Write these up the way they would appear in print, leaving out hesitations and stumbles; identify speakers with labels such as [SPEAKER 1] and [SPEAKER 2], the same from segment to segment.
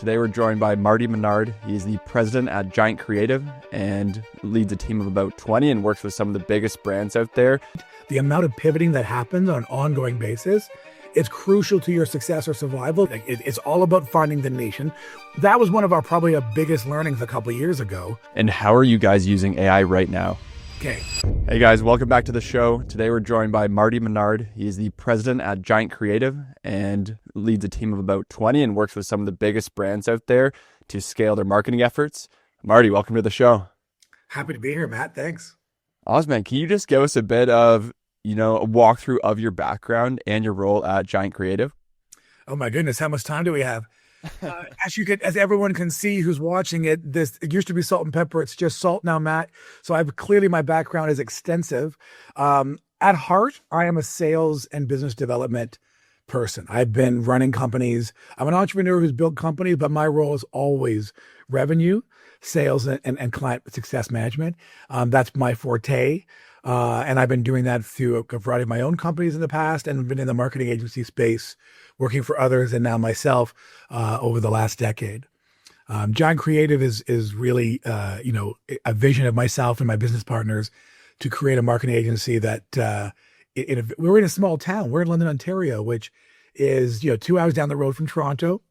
[SPEAKER 1] Today we're joined by Marty Menard. He's the president at Giant Creative and leads a team of about 20 and works with some of the biggest brands out there.
[SPEAKER 2] The amount of pivoting that happens on an ongoing basis, it's crucial to your success or survival. It's all about finding the nation. That was one of our probably biggest learnings a couple of years ago.
[SPEAKER 1] And how are you guys using AI right now?
[SPEAKER 2] Okay.
[SPEAKER 1] Hey guys, welcome back to the show. Today we're joined by Marty Menard. He's the president at Giant Creative and leads a team of about 20 and works with some of the biggest brands out there to scale their marketing efforts. Marty, welcome to the show.
[SPEAKER 2] Happy to be here, Matt. Thanks.
[SPEAKER 1] Awesome, man. Can you just give us a bit of, a walkthrough of your background and your role at Giant Creative?
[SPEAKER 2] Oh my goodness, how much time do we have? As everyone can see who's watching it, it used to be salt and pepper. It's just salt now, Matt. So clearly my background is extensive. At heart, I am a sales and business development person. I've been running companies. I'm an entrepreneur who's built companies, but my role is always revenue, sales, and client success management. That's my forte. And I've been doing that through a variety of my own companies in the past and been in the marketing agency space, working for others and now myself over the last decade. Giant Creative is really, a vision of myself and my business partners to create a marketing agency that we're in a small town. We're in London, Ontario, which is, 2 hours down the road from Toronto.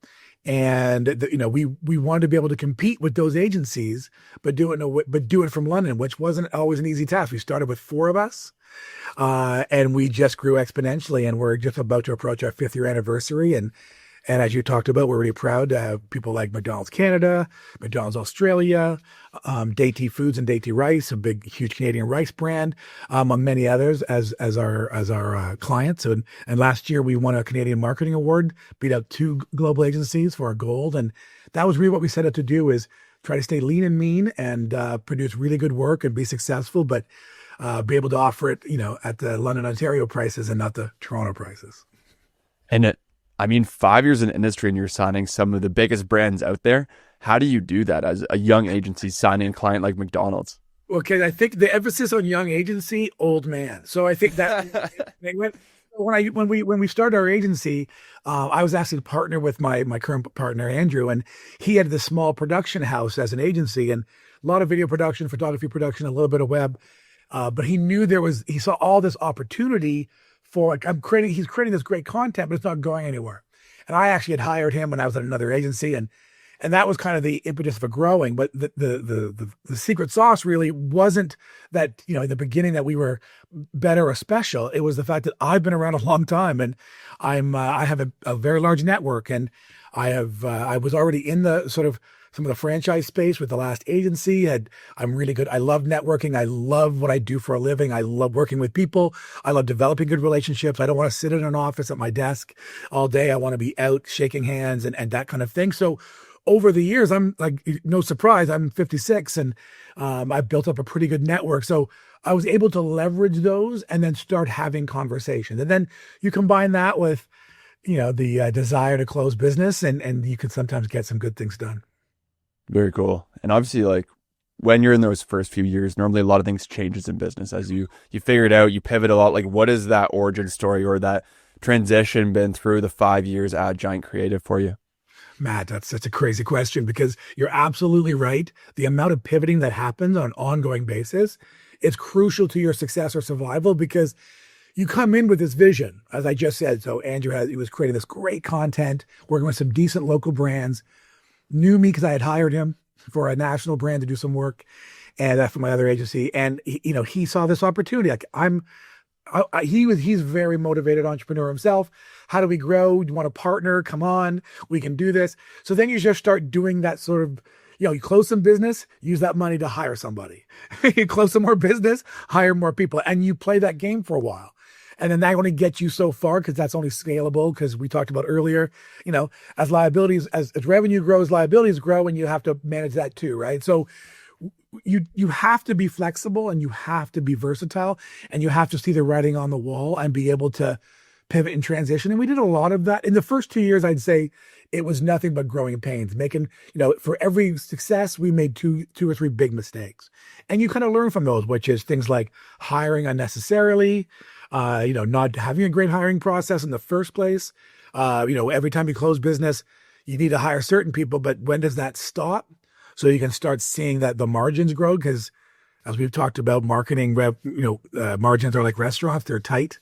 [SPEAKER 2] And we wanted to be able to compete with those agencies, but do it from London, which wasn't always an easy task. We started with 4 of us, and we just grew exponentially. And we're just about to approach our 5th year anniversary. And as you talked about, we're really proud to have people like McDonald's Canada, McDonald's Australia, Dainty Foods and Dainty Rice, a big, huge Canadian rice brand, among many others as our clients. And last year we won a Canadian Marketing Award, beat out 2 global agencies for our gold. And that was really what we set out to do, is try to stay lean and mean and produce really good work and be successful, but be able to offer it, at the London, Ontario prices and not the Toronto prices.
[SPEAKER 1] And 5 years in the industry and you're signing some of the biggest brands out there. How do you do that as a young agency signing a client like McDonald's?
[SPEAKER 2] Okay, I think the emphasis on young agency, old man. So I think that when we started our agency, I was asked to partner with my current partner, Andrew, and he had this small production house as an agency and a lot of video production, photography production, a little bit of web. But he knew he saw all this opportunity for he's creating this great content, but it's not going anywhere. And I actually had hired him when I was at another agency, and that was kind of the impetus for growing. But the secret sauce really wasn't that, in the beginning that we were better or special. It was the fact that I've been around a long time, and I have a very large network, and I was already in the sort of some of the franchise space with the last agency. I'm really good. I love networking. I love what I do for a living. I love working with people. I love developing good relationships. I don't want to sit in an office at my desk all day. I want to be out shaking hands and that kind of thing. So over the years, I'm like, no surprise, I'm 56 and I've built up a pretty good network. So I was able to leverage those and then start having conversations. And then you combine that with, the desire to close business and you can sometimes get some good things done.
[SPEAKER 1] Very cool. And obviously, when you're in those first few years, normally a lot of things changes in business as you figure it out, you pivot a lot. Like, what is that origin story or that transition been through the 5 years at Giant Creative for you?
[SPEAKER 2] Matt, that's such a crazy question because you're absolutely right. The amount of pivoting that happens on an ongoing basis, it's crucial to your success or survival because you come in with this vision, as I just said. So Andrew he was creating this great content, working with some decent local brands, knew me because I had hired him for a national brand to do some work and for my other agency. And he saw this opportunity. Like he's very motivated entrepreneur himself. How do we grow? Do you want to partner? Come on, we can do this. So then you just start doing that sort of, you close some business, use that money to hire somebody. You close some more business, hire more people, and you play that game for a while. And then that only gets you so far because that's only scalable because we talked about earlier, as liabilities, as revenue grows, liabilities grow and you have to manage that too, right? So you have to be flexible and you have to be versatile and you have to see the writing on the wall and be able to pivot and transition. And we did a lot of that. In the first 2 years, I'd say it was nothing but growing pains, making, for every success, we made two or three big mistakes. And you kind of learn from those, which is things like hiring unnecessarily, not having a great hiring process in the first place. Every time you close business, you need to hire certain people, but when does that stop? So you can start seeing that the margins grow, because as we've talked about, margins are like restaurants, they're tight.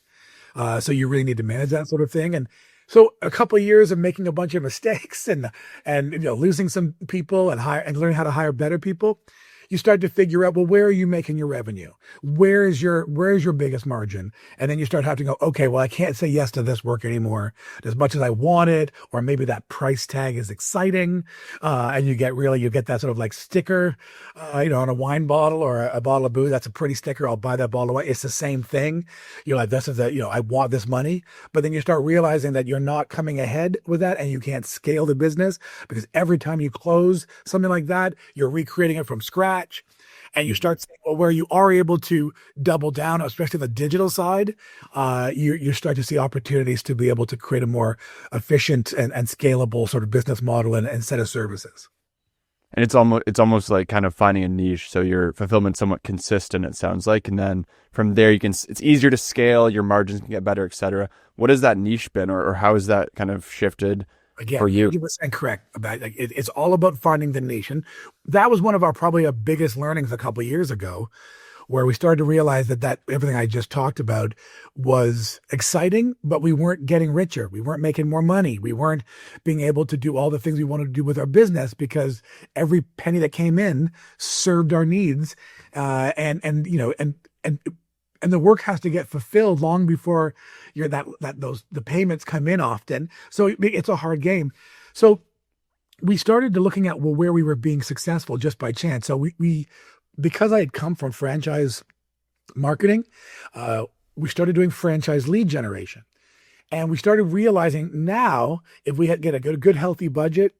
[SPEAKER 2] So you really need to manage that sort of thing. And so a couple of years of making a bunch of mistakes and losing some people and learning how to hire better people, you start to figure out, well, where are you making your revenue? Where is your biggest margin? And then you start having to go, okay, well, I can't say yes to this work anymore as much as I wanted, or maybe that price tag is exciting. And you get that sort of like sticker, on a wine bottle or a bottle of booze. That's a pretty sticker. I'll buy that bottle of wine. It's the same thing. You're like, I want this money. But then you start realizing that you're not coming ahead with that, and you can't scale the business, because every time you close something like that, you're recreating it from scratch. And you start saying, well, where you are able to double down, especially the digital side, you start to see opportunities to be able to create a more efficient and scalable sort of business model and set of services.
[SPEAKER 1] And it's almost like kind of finding a niche. So your fulfillment's somewhat consistent, it sounds like. And then from there, it's easier to scale, your margins can get better, et cetera. What has that niche been, or how has that kind of shifted?
[SPEAKER 2] Again,
[SPEAKER 1] for you?
[SPEAKER 2] 100% correct about it's all about finding the niche. And that was one of probably our biggest learnings a couple of years ago, where we started to realize that everything I just talked about was exciting, but we weren't getting richer. We weren't making more money. We weren't being able to do all the things we wanted to do with our business, because every penny that came in served our needs. And the work has to get fulfilled long before the payments come in often. So it's a hard game. So we started to looking at, well, where we were being successful just by chance. So we because I had come from franchise marketing, we started doing franchise lead generation. And we started realizing now, if we get a good healthy budget,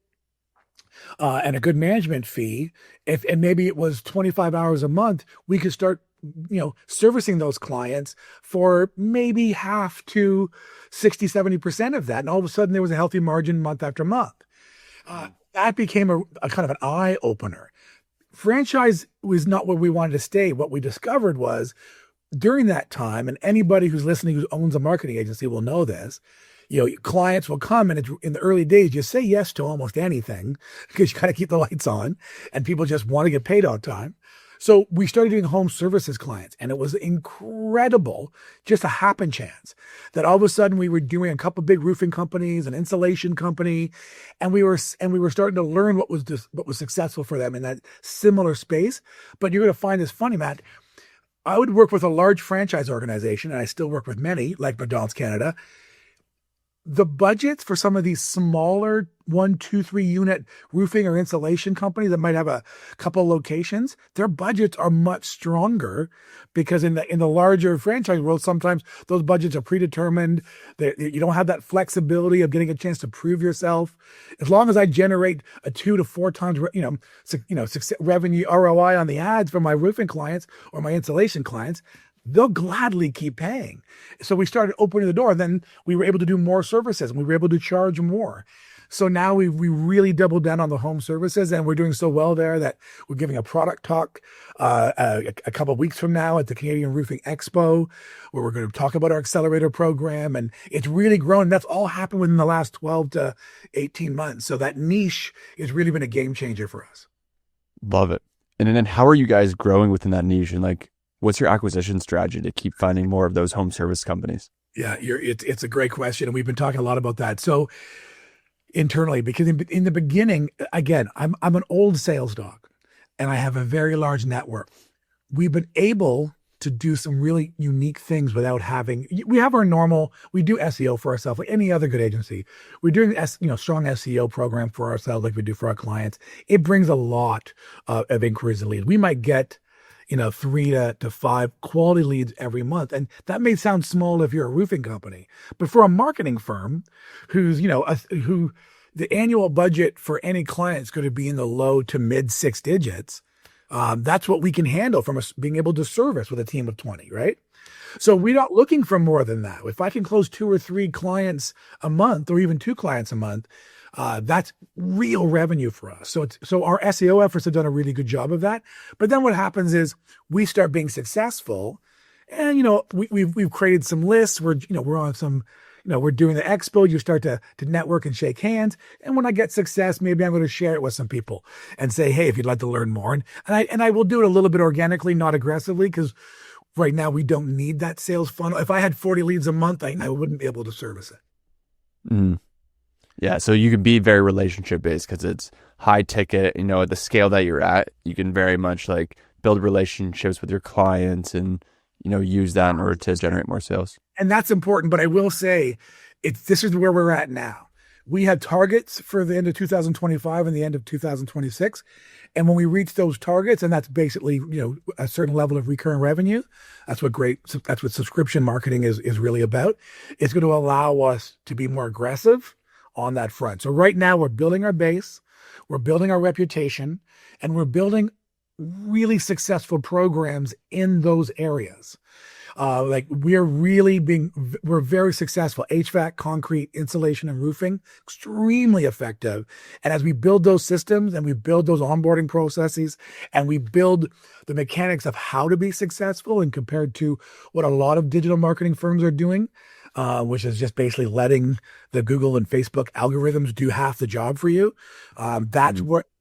[SPEAKER 2] and a good management fee, and maybe it was 25 hours a month, we could start servicing those clients for maybe half to 60-70% of that. And all of a sudden there was a healthy margin month after month. That became a kind of an eye opener. Franchise was not where we wanted to stay. What we discovered was, during that time, and anybody who's listening who owns a marketing agency will know this, clients will come, and in the early days, you say yes to almost anything because you got to keep the lights on, and people just want to get paid on time. So we started doing home services clients, and it was incredible, just a happen chance that all of a sudden we were doing a couple of big roofing companies, an insulation company, and we were starting to learn what was successful for them in that similar space. But you're going to find this funny, Matt. I would work with a large franchise organization, and I still work with many, like McDonald's Canada. The budgets for some of these smaller 1, 2, 3 unit roofing or insulation companies that might have a couple locations, their budgets are much stronger, because in the larger franchise world, sometimes those budgets are predetermined. You don't have that flexibility of getting a chance to prove yourself. As long as I generate a 2 to 4 times, revenue ROI on the ads for my roofing clients or my insulation clients, they'll gladly keep paying. So we started opening the door. Then we were able to do more services, and we were able to charge more. So now we really doubled down on the home services, and we're doing so well there that we're giving a product talk a couple of weeks from now at the Canadian Roofing Expo, where we're going to talk about our accelerator program. And it's really grown. That's all happened within the last 12 to 18 months. So that niche has really been a game changer for us.
[SPEAKER 1] Love it. And then how are you guys growing within that niche? And what's your acquisition strategy to keep finding more of those home service companies?
[SPEAKER 2] Yeah, it's a great question. And we've been talking a lot about that. So internally, because in the beginning, again, I'm an old sales dog, and I have a very large network. We've been able to do some really unique things without we have our normal, we do SEO for ourselves like any other good agency. We're doing strong SEO program for ourselves like we do for our clients. It brings a lot of inquiries and leads. We might get 3 to 5 quality leads every month. And that may sound small if you're a roofing company, but for a marketing firm who the annual budget for any client is going to be in the low to mid 6 digits, that's what we can handle from us being able to service with a team of 20, right? So we're not looking for more than that. If I can close 2 or 3 clients a month, or even 2 clients a month, that's real revenue for us. So our SEO efforts have done a really good job of that. But then what happens is we start being successful, and we've created some lists. We're on some we're doing the expo, you start to network and shake hands. And when I get success, maybe I'm going to share it with some people and say, hey, if you'd like to learn more. And I will do it a little bit organically, not aggressively, because right now we don't need that sales funnel. If I had 40 leads a month, I wouldn't be able to service it.
[SPEAKER 1] Mm. Yeah. So you can be very relationship based because it's high ticket, at the scale that you're at, you can very much like build relationships with your clients and, use that in order to generate more sales.
[SPEAKER 2] And that's important. But I will say this is where we're at now. We had targets for the end of 2025 and the end of 2026. And when we reach those targets, and that's basically, a certain level of recurring revenue, that's what subscription marketing is really about. It's going to allow us to be more aggressive on that front. So right now we're building our base, we're building our reputation, and we're building really successful programs in those areas. We're very successful. HVAC, concrete, insulation, and roofing, extremely effective. And as we build those systems and we build those onboarding processes and we build the mechanics of how to be successful and compared to what a lot of digital marketing firms are doing, which is just basically letting the Google and Facebook algorithms do half the job for you.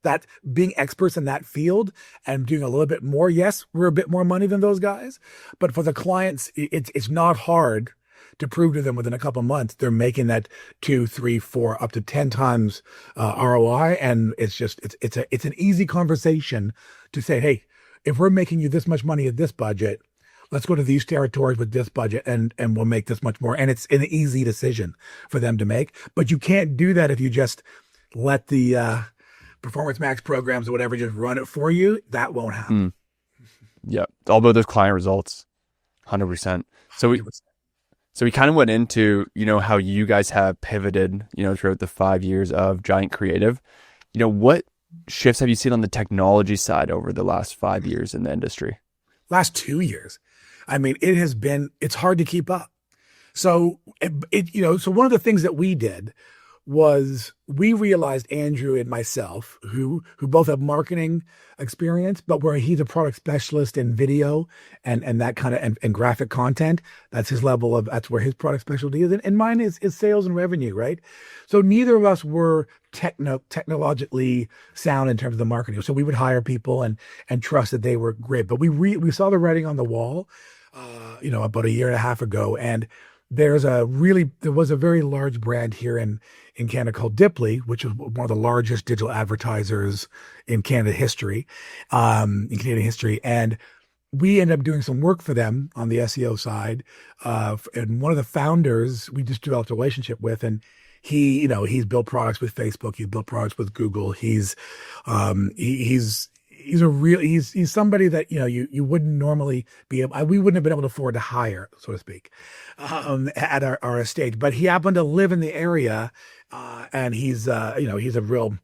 [SPEAKER 2] That's being experts in that field and doing a little bit more. Yes, we're a bit more money than those guys, but for the clients, it's not hard to prove to them within a couple of months they're making that 2, 3, 4, up to 10 times ROI, and it's an easy conversation to say, hey, if we're making you this much money at this budget, let's go to these territories with this budget and we'll make this much more. And it's an easy decision for them to make. But you can't do that if you just let the Performance Max programs or whatever just run it for you. That won't happen.
[SPEAKER 1] Yeah. It's all about those client results. 100%. So we kind of went into, how you guys have pivoted, throughout the 5 years of Giant Creative. What shifts have you seen on the technology side over the last 5 years in the industry?
[SPEAKER 2] Last 2 years. I mean, it's hard to keep up. So so one of the things that we did was we realized, Andrew and myself, who both have marketing experience, but where he's a product specialist in video and that kind of and graphic content, that's where his product specialty is. And mine is sales and revenue, right? So neither of us were technologically sound in terms of the marketing. So we would hire people and trust that they were great. But we saw the writing on the wall, about a year and a half ago. And there was a very large brand here in Canada called Dipley, which is one of the largest digital advertisers in Canadian history. And we ended up doing some work for them on the SEO side. And one of the founders, we just developed a relationship with, and he's built products with Facebook. He's built products with Google. He's somebody that, you wouldn't normally we wouldn't have been able to afford to hire, so to speak, at our estate, but he happened to live in the area, and he's a real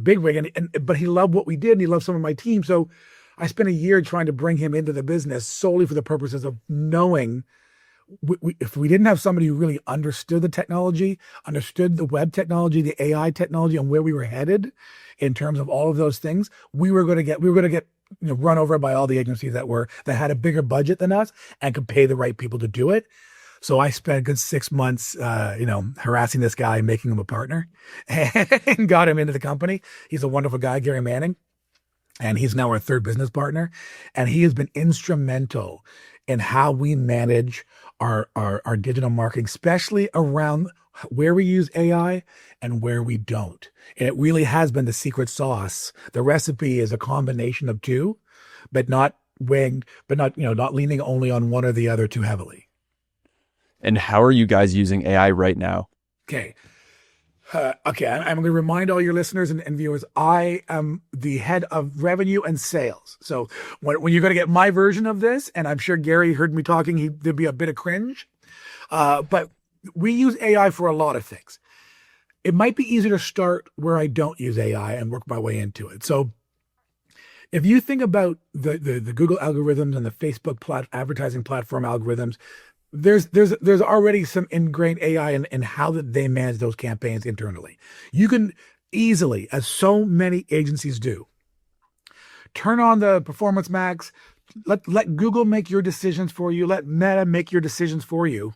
[SPEAKER 2] bigwig, but he loved what we did and he loved some of my team. So I spent a year trying to bring him into the business solely for the purposes of knowing if we didn't have somebody who really understood the technology, understood the web technology, the AI technology, and where we were headed in terms of all of those things, we were going to get run over by all the agencies that had a bigger budget than us and could pay the right people to do it. So I spent a good 6 months, harassing this guy, making him a partner, and got him into the company. He's a wonderful guy, Gary Manning, and he's now our third business partner. And he has been instrumental in how we manage our digital marketing, especially around where we use AI and where we don't. And it really has been the secret sauce. The recipe is a combination of two, but not leaning only on one or the other too heavily.
[SPEAKER 1] And how are you guys using AI right now?
[SPEAKER 2] Okay. I'm going to remind all your listeners and viewers, I am the head of revenue and sales. So when you're going to get my version of this, and I'm sure Gary heard me talking, there'd be a bit of cringe. But we use AI for a lot of things. It might be easier to start where I don't use AI and work my way into it. So if you think about the Google algorithms and the Facebook advertising platform algorithms, there's already some ingrained AI in how that they manage those campaigns internally. You can easily, as so many agencies do, turn on the Performance Max, let Google make your decisions for you, let Meta make your decisions for you,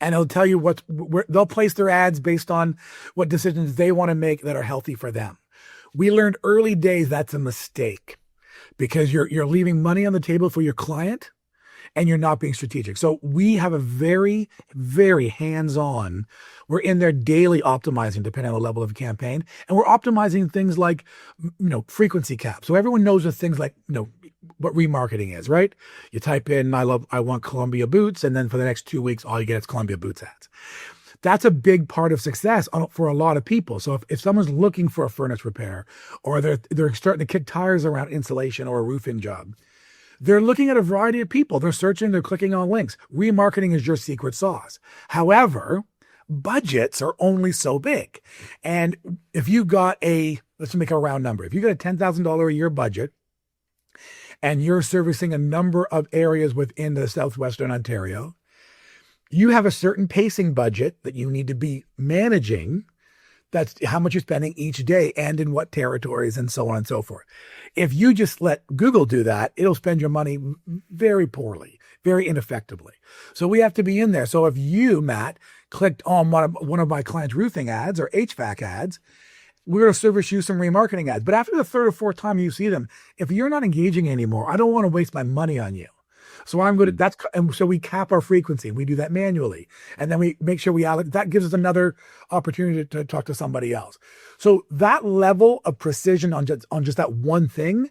[SPEAKER 2] and it'll tell you where they'll place their ads based on what decisions they want to make that are healthy for them. We learned early days that's a mistake because you're leaving money on the table for your client and you're not being strategic. So we have a very, very hands-on, we're in there daily optimizing depending on the level of campaign. And we're optimizing things like, frequency caps. So everyone knows the things like, what remarketing is, right? You type in, I want Columbia boots. And then for the next 2 weeks, all you get is Columbia boots ads. That's a big part of success for a lot of people. So if someone's looking for a furnace repair, or they're starting to kick tires around insulation or a roofing job, they're looking at a variety of people. They're searching, they're clicking on links. Remarketing is your secret sauce. However, budgets are only so big. And if you've got let's make a round number. If you got a $10,000 a year budget and you're servicing a number of areas within the Southwestern Ontario, you have a certain pacing budget that you need to be managing. That's how much you're spending each day and in what territories and so on and so forth. If you just let Google do that, it'll spend your money very poorly, very ineffectively. So we have to be in there. So if you, Matt, clicked on one of my clients' roofing ads or HVAC ads, we're going to service you some remarketing ads. But after the third or fourth time you see them, if you're not engaging anymore, I don't want to waste my money on you. So so we cap our frequency. We do that manually. And then we make sure that gives us another opportunity to talk to somebody else. So that level of precision on just that one thing,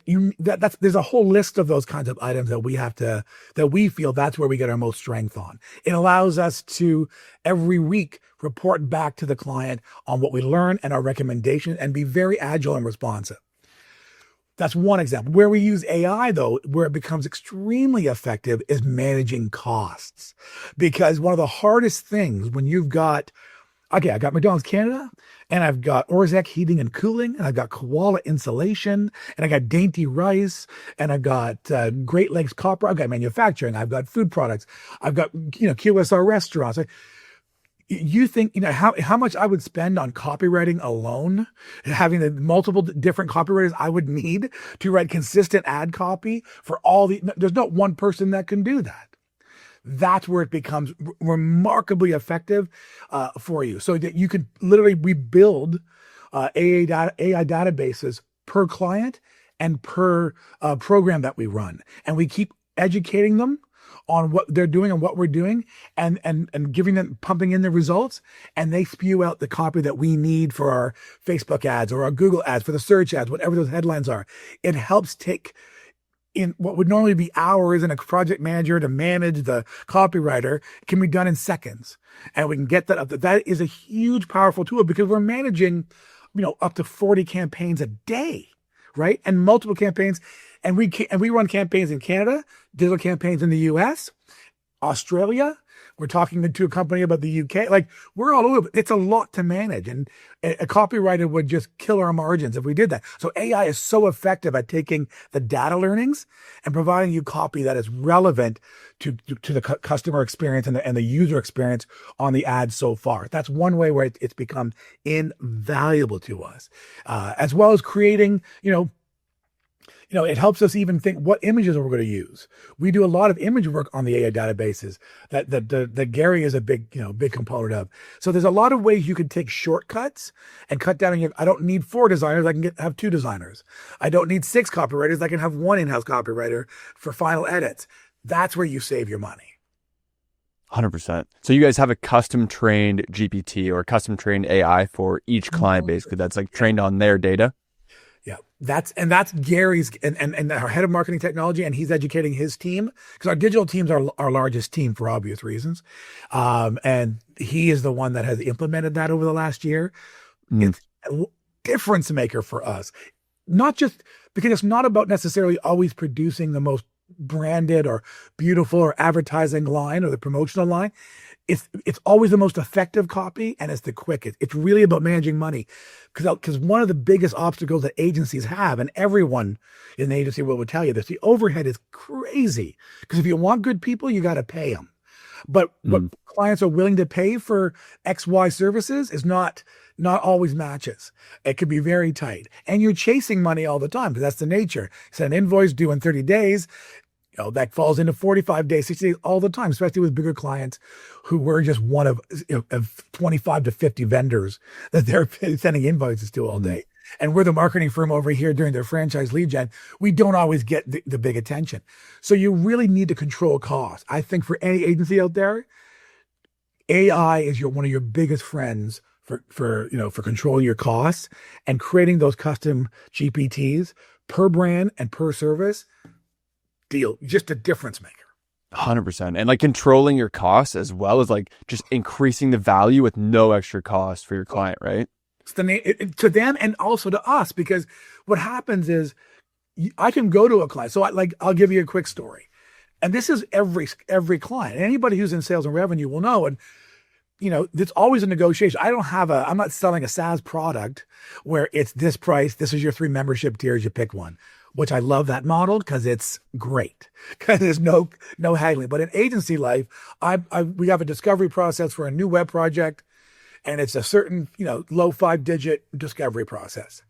[SPEAKER 2] there's a whole list of those kinds of items that we feel that's where we get our most strength on. It allows us to every week report back to the client on what we learn and our recommendation and be very agile and responsive. That's one example. Where we use AI, though, where it becomes extremely effective is managing costs. Because one of the hardest things when you've got, I got McDonald's Canada, and I've got Orzek Heating and Cooling, and I've got Koala Insulation, and I got Dainty Rice, and I've got Great Lakes Copper, I've got manufacturing, I've got food products, I've got, QSR restaurants. You think, how much I would spend on copywriting alone, having the multiple different copywriters I would need to write consistent ad copy for there's not one person that can do that. That's where it becomes remarkably effective for you. So that you could we build AI databases per client and per program that we run. And we keep educating them on what they're doing and what we're doing and giving them, pumping in the results, and they spew out the copy that we need for our Facebook ads or our Google ads, for the search ads, whatever those headlines are. It helps take in what would normally be hours in a project manager to manage the copywriter, can be done in seconds. And we can get that up. That is a huge, powerful tool because we're managing, up to 40 campaigns a day, right? And multiple campaigns. And we run campaigns in Canada, digital campaigns in the US, Australia. We're talking to a company about the UK. Like, we're all over. It's a lot to manage. And a copywriter would just kill our margins if we did that. So AI is so effective at taking the data learnings and providing you copy that is relevant to the customer experience and the user experience on the ad so far. That's one way where it's become invaluable to us, as well as creating, it helps us even think what images we're going to use. We do a lot of image work on the AI databases that Gary is a big component of. So there's a lot of ways you can take shortcuts and cut down on I don't need 4 designers. I can have 2 designers. I don't need 6 copywriters. I can have 1 in-house copywriter for final edits. That's where you save your money.
[SPEAKER 1] 100%. So you guys have a custom trained GPT or custom trained AI for each client, basically, that's like trained on their data.
[SPEAKER 2] Yeah, that's Gary's and our head of marketing technology, and he's educating his team because our digital teams are our largest team for obvious reasons. And he is the one that has implemented that over the last year. It's a difference maker for us, not just because it's not about necessarily always producing the most branded or beautiful or advertising line or the promotional line. It's always the most effective copy, and it's the quickest. It's really about managing money, because one of the biggest obstacles that agencies have, and everyone in the agency will tell you this, the overhead is crazy. Because if you want good people, you got to pay them. But what clients are willing to pay for XY services is not always matches. It could be very tight, and you're chasing money all the time because that's the nature. Send an invoice due in 30 days. that falls into 45 days, 60 days all the time, especially with bigger clients who were just one of 25 to 50 vendors that they're sending invoices to all day. And we're the marketing firm over here during their franchise lead gen. We don't always get the big attention. So you really need to control costs. I think for any agency out there, AI is one of your biggest friends for controlling your costs and creating those custom GPTs per brand and per service. Deal, just a difference maker.
[SPEAKER 1] 100%. And like controlling your costs as well as like just increasing the value with no extra cost for your client, right?
[SPEAKER 2] To them and also to us, because what happens is I can go to a client. So I'll give you a quick story. And this is every client. Anybody who's in sales and revenue will know. And it's always a negotiation. I'm not selling a SaaS product where it's this price. This is your 3 membership tiers. You pick one, which I love that model because it's great because there's no haggling. But in agency life, we have a discovery process for a new web project, and it's a certain, low 5-digit discovery process.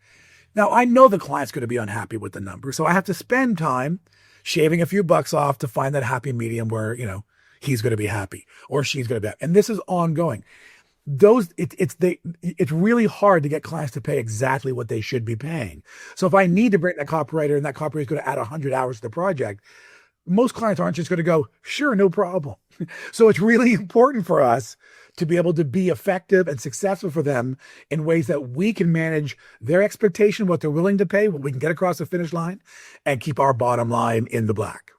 [SPEAKER 2] Now I know the client's going to be unhappy with the number. So I have to spend time shaving a few bucks off to find that happy medium where, he's going to be happy or she's going to be happy. And this is ongoing. It's really hard to get clients to pay exactly what they should be paying. So if I need to bring that copywriter and that copywriter is going to add 100 hours to the project, most clients aren't just going to go, sure, no problem. So it's really important for us to be able to be effective and successful for them in ways that we can manage their expectation, what they're willing to pay, what we can get across the finish line, and keep our bottom line in the black.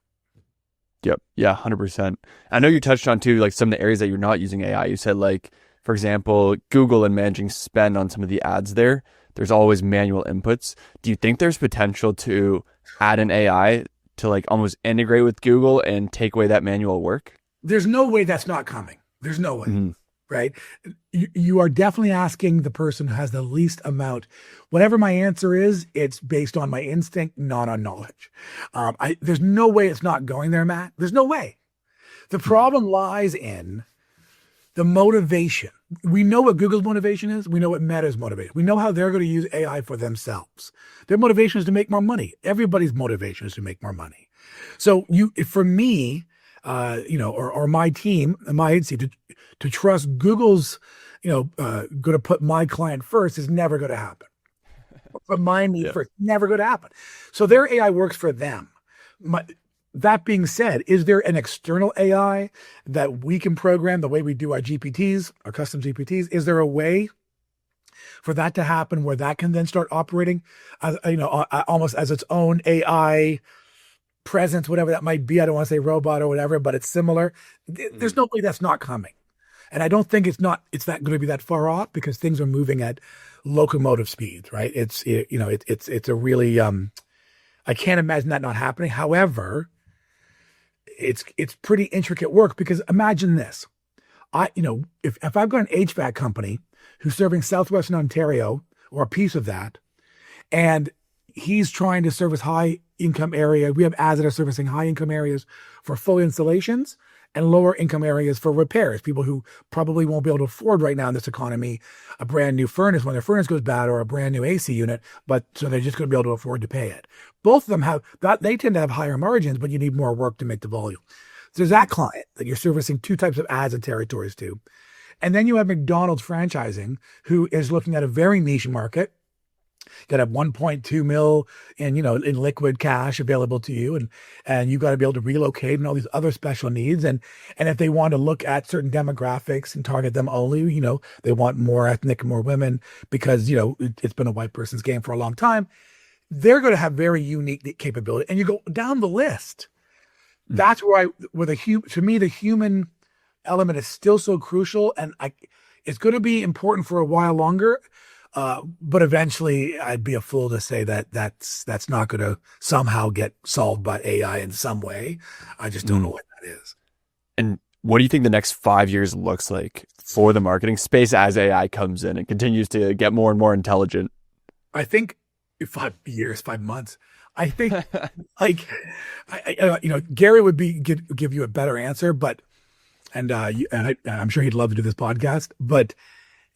[SPEAKER 1] Yep. Yeah, 100%. I know you touched on too, like some of the areas that you're not using AI. You said like, for example, Google and managing spend on some of the ads there's always manual inputs. Do you think there's potential to add an AI to like almost integrate with Google and take away that manual work?
[SPEAKER 2] There's no way that's not coming. There's no way, right? You are definitely asking the person who has the least amount. Whatever my answer is, it's based on my instinct, not on knowledge. There's no way it's not going there, Matt. There's no way. The problem lies in the motivation. We know what Google's motivation is. We know what Meta's motivation. We know how they're going to use AI for themselves. Their motivation is to make more money. Everybody's motivation is to make more money. So for me, or my team, my agency, to trust Google's, going to put my client first is never going to happen. Put my need first, never going to happen. So their AI works for them. That being said, is there an external AI that we can program the way we do our GPTs, our custom GPTs? Is there a way for that to happen where that can then start operating, almost as its own AI presence, whatever that might be? I don't want to say robot or whatever, but it's similar. There's no way that's not coming. And I don't think it's not going to be that far off because things are moving at locomotive speeds, right? It's a really, I can't imagine that not happening. However, it's pretty intricate work because imagine this. If I've got an HVAC company who's serving Southwestern Ontario or a piece of that, and he's trying to service high income area, we have ads that are servicing high income areas for full installations and lower income areas for repairs. People who probably won't be able to afford right now in this economy a brand new furnace when their furnace goes bad or a brand new AC unit, but so they're just going to be able to afford to pay it. Both of them have that. They tend to have higher margins, but you need more work to make the volume. So there's that client that you're servicing 2 types of ads and territories to. And then you have McDonald's franchising, who is looking at a very niche market. Got to have 1.2 mil in liquid cash available to you, and you got to be able to relocate and all these other special needs. And if they want to look at certain demographics and target them only, they want more ethnic, more women because it's been a white person's game for a long time. They're going to have very unique capability, and you go down the list. That's where to me the human element is still so crucial, and it's going to be important for a while longer. But eventually I'd be a fool to say that that's not going to somehow get solved by AI in some way. I just don't know what that is.
[SPEAKER 1] And what do you think the next 5 years looks like for the marketing space as AI comes in and continues to get more and more intelligent?
[SPEAKER 2] I think 5 years, 5 months. I think Gary would give you a better answer, but, and I'm sure he'd love to do this podcast,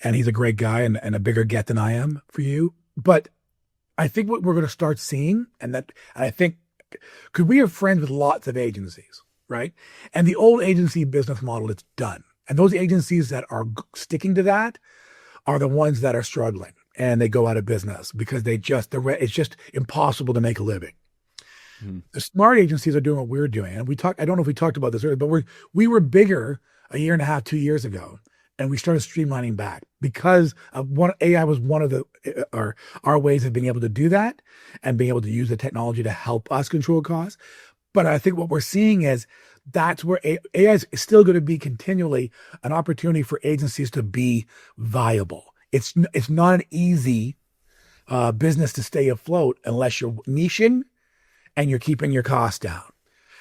[SPEAKER 2] and he's a great guy and a bigger get than I am for you. But I think what we're going to start seeing, and I think Because we are friends with lots of agencies, right? And the old agency business model is done. And those agencies that are sticking to that are the ones that are struggling and they go out of business because it's just impossible to make a living. The smart agencies are doing what we're doing. And I don't know if we talked about this earlier, but we were bigger a year and a half, 2 years ago. And we started streamlining back because AI was one of our ways of being able to do that and being able to use the technology to help us control costs. But I think what we're seeing is that's where AI is still going to be continually an opportunity for agencies to be viable. It's not an easy business to stay afloat unless you're niching and you're keeping your costs down.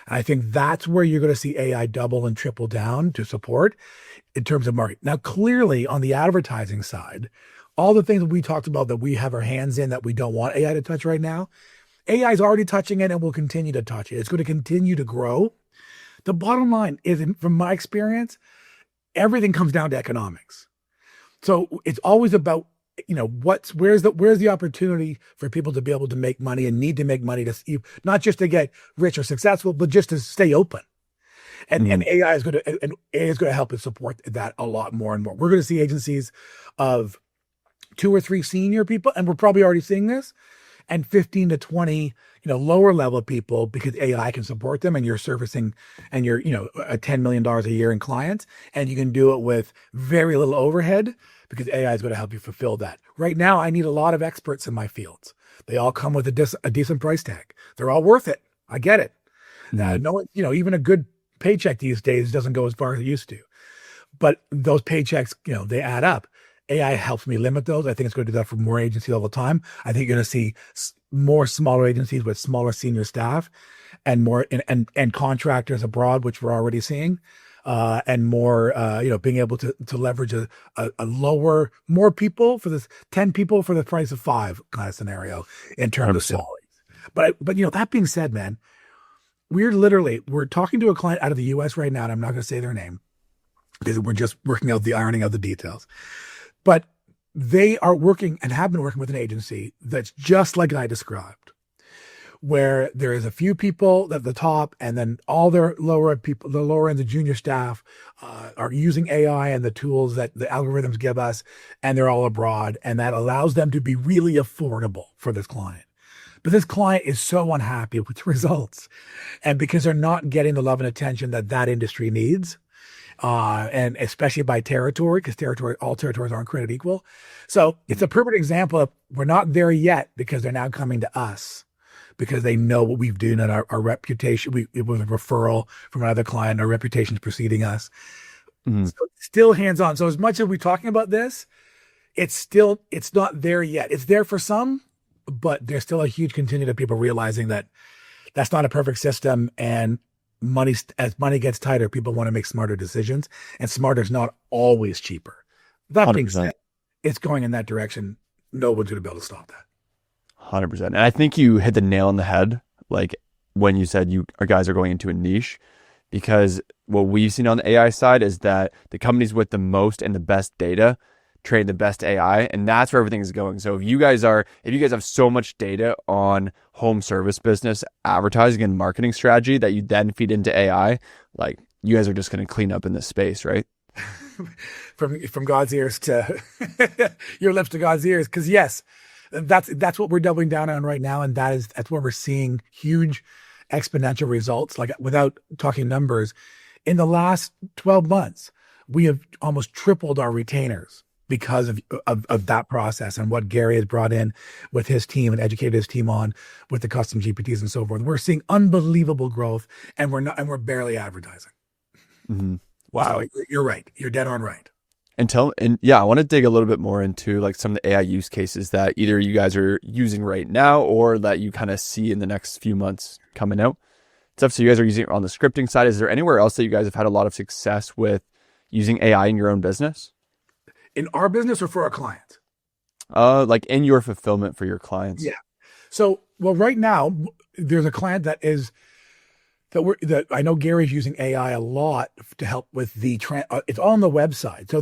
[SPEAKER 2] And I think that's where you're going to see AI double and triple down to support in terms of market. Now, clearly on the advertising side, all the things that we talked about that we have our hands in that we don't want AI to touch right now, AI is already touching it and will continue to touch it. It's going to continue to grow. The bottom line is, from my experience, everything comes down to economics. So it's always about, where's the opportunity for people to be able to make money and need to make money not just to get rich or successful, but just to stay open. And AI is going to help us support that a lot more and more. We're going to see agencies of 2 or 3 senior people, and we're probably already seeing this, and 15 to 20, lower level people, because AI can support them and you're servicing and you're, a $10 million a year in clients, and you can do it with very little overhead because AI is going to help you fulfill that. Right now, I need a lot of experts in my fields. They all come with a decent price tag. They're all worth it. I get it. No, even a good paycheck these days doesn't go as far as it used to, but those paychecks, they add up. AI helps me limit those. I think it's going to do that for more agencies all the time. I think you're going to see more smaller agencies with smaller senior staff and more and contractors abroad, which we're already seeing, and more, being able to leverage a more people for this 10 people for the price of 5 kind of scenario in terms of salaries. But that being said, man, we're talking to a client out of the US right now, and I'm not going to say their name because we're just working out the ironing of the details. But they are working and have been working with an agency that's just like I described, where there is a few people at the top, and then all their lower people, the lower end, the junior staff, are using AI and the tools that the algorithms give us, and they're all abroad, and that allows them to be really affordable for this client. But this client is so unhappy with the results, and because they're not getting the love and attention that industry needs. And especially by territory, because all territories aren't created equal. So it's a perfect example of we're not there yet because they're now coming to us because they know what we've done and our reputation. It was a referral from another client. Our reputation is preceding us. So it's still hands on. So as much as we're talking about this, it's not there yet. It's there for some, but there's still a huge contingent of people realizing that that's not a perfect system, and as money gets tighter, people want to make smarter decisions, and smarter is not always cheaper. That being said, it's going in that direction. No one's going to be able to stop that.
[SPEAKER 1] 100%. And I think you hit the nail on the head, like when you said our guys are going into a niche, because what we've seen on the AI side is that the companies with the most and the best data train the best AI, and that's where everything is going. So if you guys have so much data on home service business advertising and marketing strategy that you then feed into AI, like you guys are just going to clean up in this space, right?
[SPEAKER 2] from God's ears to your lips to God's ears. Because yes, that's what we're doubling down on right now, and that's where we're seeing huge exponential results. Like, without talking numbers, in the last 12 months, we have almost tripled our retainers because of that process and what Gary has brought in with his team and educated his team on with the custom GPTs and so forth. We're seeing unbelievable growth, and we're barely advertising.
[SPEAKER 1] Mm-hmm. Wow.
[SPEAKER 2] So you're right. You're dead on right.
[SPEAKER 1] And yeah, I want to dig a little bit more into like some of the AI use cases that either you guys are using right now or that you kind of see in the next few months coming out. Stuff. So you guys are using it on the scripting side. Is there anywhere else that you guys have had a lot of success with using AI in your own business?
[SPEAKER 2] In our business or for our clients?
[SPEAKER 1] Like in your fulfillment for your clients.
[SPEAKER 2] Yeah. So, well, right now there's a client that I know Gary's using AI a lot to help with it's all on the website. So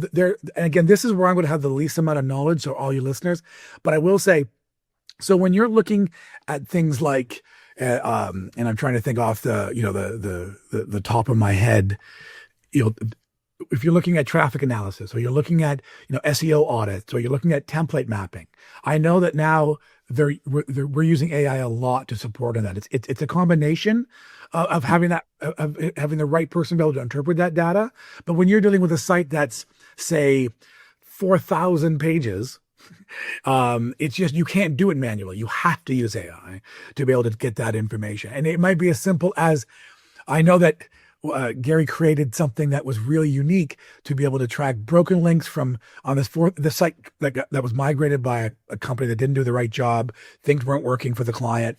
[SPEAKER 2] and again, this is where I'm going to have the least amount of knowledge. So all you listeners, but I will say, so when you're looking at things like, And I'm trying to think off the top of my head. You know, if you're looking at traffic analysis, or you're looking at SEO audits, or you're looking at template mapping, I know that now we're using AI a lot to support on that. It's a combination of having having the right person be able to interpret that data. But when you're dealing with a site that's, say, 4,000 pages, it's just, you can't do it manually. You have to use AI to be able to get that information. And it might be as simple as, I know that Gary created something that was really unique to be able to track broken links from on the site that was migrated by a company that didn't do the right job. Things weren't working for the client.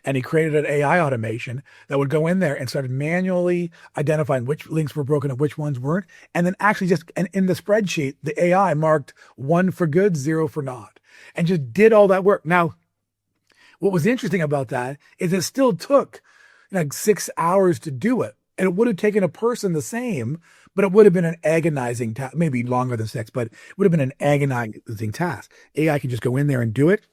[SPEAKER 2] And he created an AI automation that would go in there and started manually identifying which links were broken and which ones weren't. And then actually and in the spreadsheet, the AI marked 1 for good, 0 for not, and just did all that work. Now, what was interesting about that is it still took like 6 hours to do it. And it would have taken a person the same, but it would have been an agonizing task, maybe longer than 6, but it would have been an agonizing task. AI can just go in there and do it,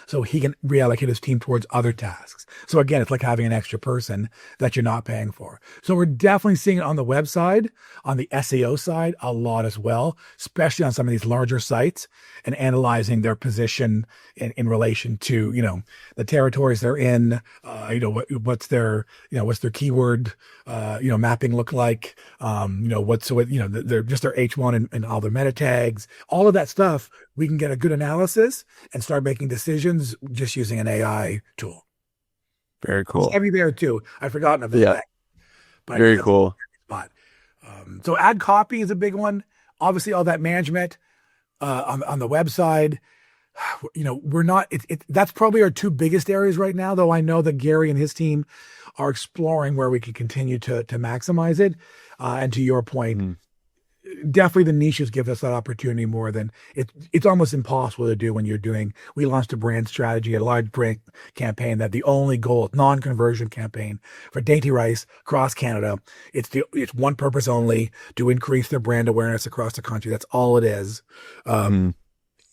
[SPEAKER 2] so he can reallocate his team towards other tasks. So again, it's like having an extra person that you're not paying for. So we're definitely seeing it on the web side, on the SEO side, a lot as well, especially on some of these larger sites, and analyzing their position in relation to, the territories they're in, what's their keyword, mapping look like, they're just their H1 and all their meta tags, all of that stuff. We can get a good analysis and start making decisions just using an AI tool.
[SPEAKER 1] Very cool.
[SPEAKER 2] It's heavy there too. I've forgotten about that. But
[SPEAKER 1] very cool.
[SPEAKER 2] Spot. So ad copy is a big one. Obviously, all that management on the website. We're not. That's probably our 2 biggest areas right now. Though I know that Gary and his team are exploring where we can continue to maximize it. And to your point. Definitely the niches give us that opportunity more than it's almost impossible to do when we launched a brand strategy, a large brand campaign that the only goal, non-conversion campaign for Dainty Rice across Canada. It's one purpose only, to increase their brand awareness across the country. That's all it is.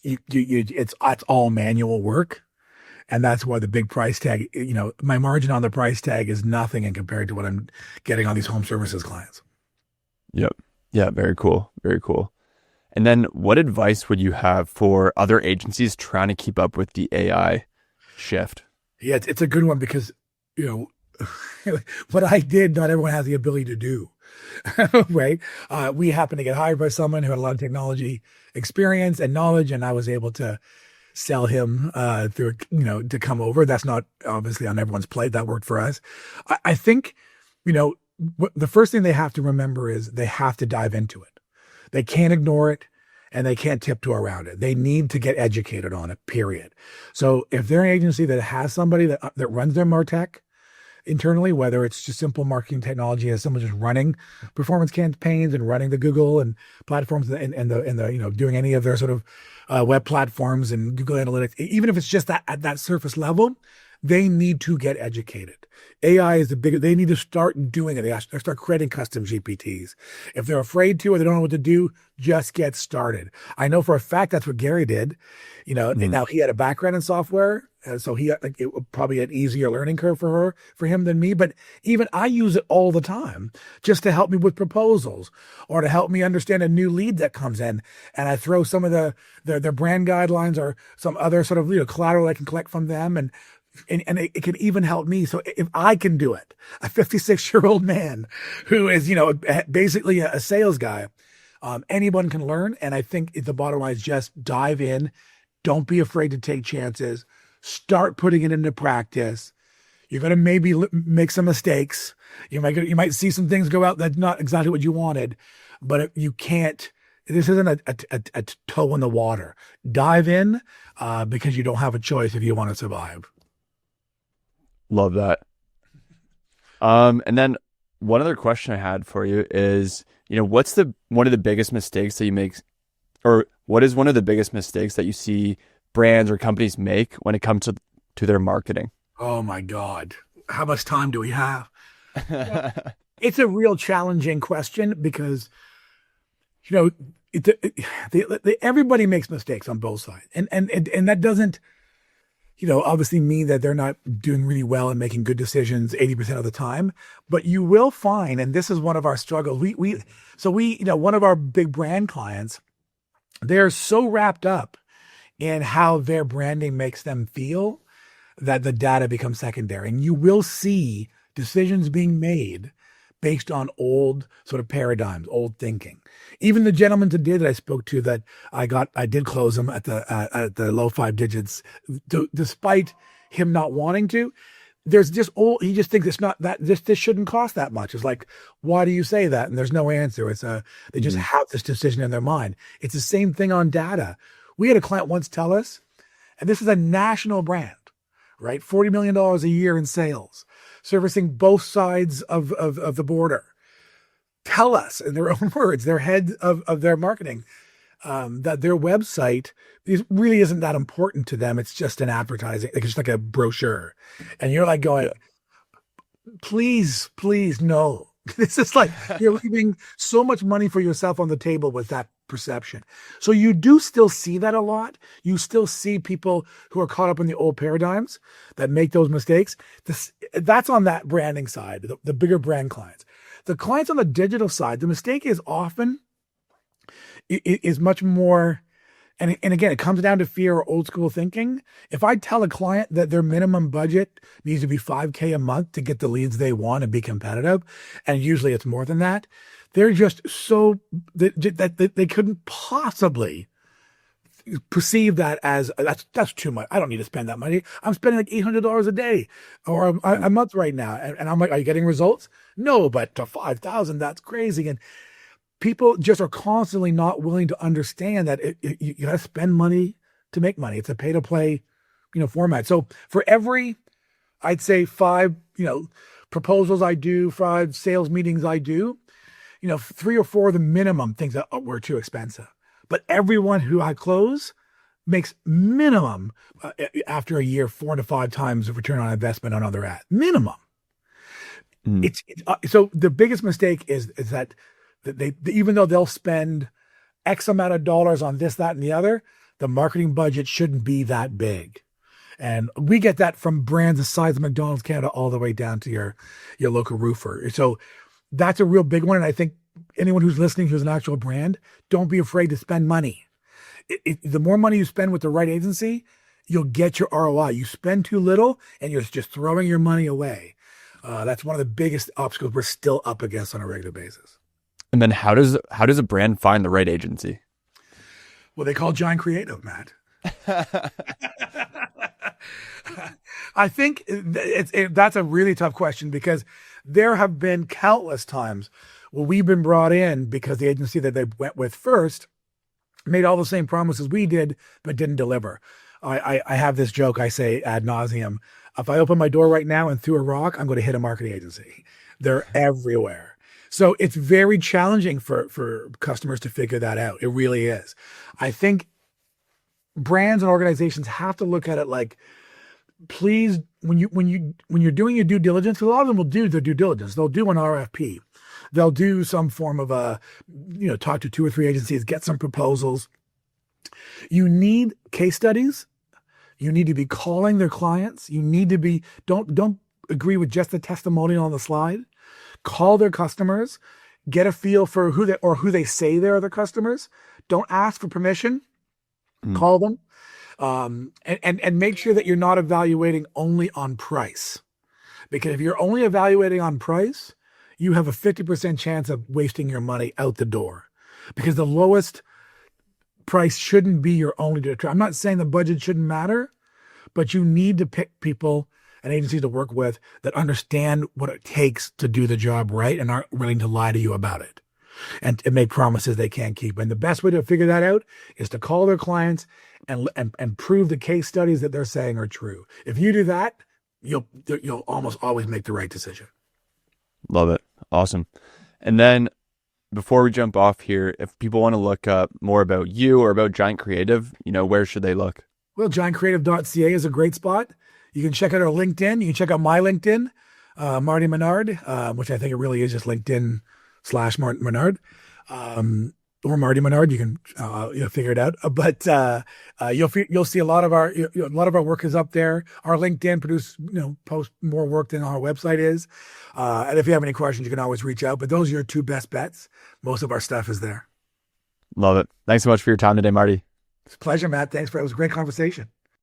[SPEAKER 2] It's all manual work. And that's why the big price tag, my margin on the price tag is nothing in compared to what I'm getting on these home services clients.
[SPEAKER 1] Yep. Yeah, very cool. Very cool. And then what advice would you have for other agencies trying to keep up with the AI shift?
[SPEAKER 2] Yeah, it's a good one because, what I did, not everyone has the ability to do, right? We happened to get hired by someone who had a lot of technology experience and knowledge, and I was able to sell him through, to come over. That's not obviously on everyone's plate. That worked for us. I think, the first thing they have to remember is they have to dive into it. They can't ignore it, and they can't tiptoe around it. They need to get educated on it, period. So if they're an agency that has somebody that runs their MarTech internally, whether it's just simple marketing technology, as someone just running performance campaigns and running the Google and platforms and the doing any of their sort of web platforms and Google Analytics, even if it's just that at that surface level, they need to get educated. AI is they need to start doing it. They have to start creating custom GPTs. If they're afraid to, or they don't know what to do, just get started. I know for a fact that's what Gary did. Now he had a background in software, so it probably an easier learning curve for him than me. But even I use it all the time just to help me with proposals or to help me understand a new lead that comes in. And I throw some of their brand guidelines or some other sort of collateral I can collect from them, and it can even help me. So if I can do it, a 56-year-old man who is, basically a sales guy, anyone can learn. And I think the bottom line is just dive in. Don't be afraid to take chances. Start putting it into practice. You're going to maybe make some mistakes. You might see some things go out that's not exactly what you wanted, but you can't. This isn't a toe in the water. Dive in because you don't have a choice if you want to survive.
[SPEAKER 1] Love that. And then one other question I had for you is, what's one of the biggest mistakes that you make, or what is one of the biggest mistakes that you see brands or companies make when it comes to their marketing?
[SPEAKER 2] Oh my God. How much time do we have? It's a real challenging question because, everybody makes mistakes on both sides. And that doesn't, obviously mean that they're not doing really well and making good decisions 80% of the time. But you will find, and this is one of our struggles. One of our big brand clients, they're so wrapped up in how their branding makes them feel that the data becomes secondary. And you will see decisions being made based on old sort of paradigms, old thinking. Even the gentleman today that I spoke to, that I did close him at the low 5 digits, despite him not wanting to. There's just he just thinks it's not that, this shouldn't cost that much. It's like, why do you say that? And there's no answer. They just have this decision in their mind. It's the same thing on data. We had a client once tell us, and this is a national brand, right? $40 million a year in sales, servicing both sides of the border. Tell us, in their own words, their head of their marketing, that their website really isn't that important to them. It's just an advertising, it's just like a brochure. And you're like going, please, no. This is like, you're leaving so much money for yourself on the table with that perception. So you do still see that a lot. You still see people who are caught up in the old paradigms that make those mistakes. That's on that branding side, the bigger brand clients. The clients on the digital side, the mistake is often is much more, and again, it comes down to fear or old school thinking. If I tell a client that their minimum budget needs to be $5,000 a month to get the leads they want and be competitive, and usually it's more than that, they're just so that they couldn't possibly perceive that as that's too much. I don't need to spend that money. I'm spending like $800 a day or a month right now. And I'm like, are you getting results? No, but to 5,000, that's crazy. And people just are constantly not willing to understand that you got to spend money to make money. It's a pay to play, format. So for every, I'd say 5, proposals I do, 5 sales meetings I do, 3 or 4 of the minimum things that were too expensive. But everyone who I close makes minimum after a year 4 to 5 times the return on investment on other ads. Minimum. So the biggest mistake is that they even though they'll spend X amount of dollars on this, that, and the other, the marketing budget shouldn't be that big. And we get that from brands the size of McDonald's Canada all the way down to your local roofer. So that's a real big one. And I think anyone who's listening who's an actual brand, don't be afraid to spend money. The more money you spend with the right agency, you'll get your ROI. You spend too little and you're just throwing your money away. That's one of the biggest obstacles we're still up against on a regular basis.
[SPEAKER 1] And then how does a brand find the right agency?
[SPEAKER 2] Well, they call Giant Creative, Matt. I think that's a really tough question, because there have been countless times where we've been brought in because the agency that they went with first made all the same promises we did, but didn't deliver. I have this joke I say ad nauseum. If I open my door right now and threw a rock, I'm going to hit a marketing agency. They're everywhere. So it's very challenging for customers to figure that out. It really is. I think brands and organizations have to look at it like, please, when you're doing your due diligence, a lot of them will do their due diligence. They'll do an RFP. They'll do some form of talk to 2 or 3 agencies, get some proposals. You need case studies. You need to be calling their clients. You need to be, don't agree with just the testimonial on the slide. Call their customers, get a feel for who they say they are their customers. Don't ask for permission. Call them. And make sure that you're not evaluating only on price. Because if you're only evaluating on price, you have a 50% chance of wasting your money out the door. Because the lowest price shouldn't be your only determinant. I'm not saying the budget shouldn't matter, but you need to pick people and agencies to work with that understand what it takes to do the job right and aren't willing to lie to you about it and make promises they can't keep. And the best way to figure that out is to call their clients and prove the case studies that they're saying are true. If you do that, you'll almost always make the right decision.
[SPEAKER 1] Love it. Awesome. And then before we jump off here, if people want to look up more about you or about Giant Creative, where should they look?
[SPEAKER 2] Well, giantcreative.ca is a great spot. You can check out our LinkedIn. You can check out my LinkedIn, Marty Menard, which I think it really is just LinkedIn/Marty Menard. or Marty Menard. You can figure it out. But you'll see a lot of our work is up there. Our LinkedIn post more work than our website is. And if you have any questions, you can always reach out. But those are your two best bets. Most of our stuff is there.
[SPEAKER 1] Love it. Thanks so much for your time today, Marty.
[SPEAKER 2] It's a pleasure, Matt. Thanks it was a great conversation.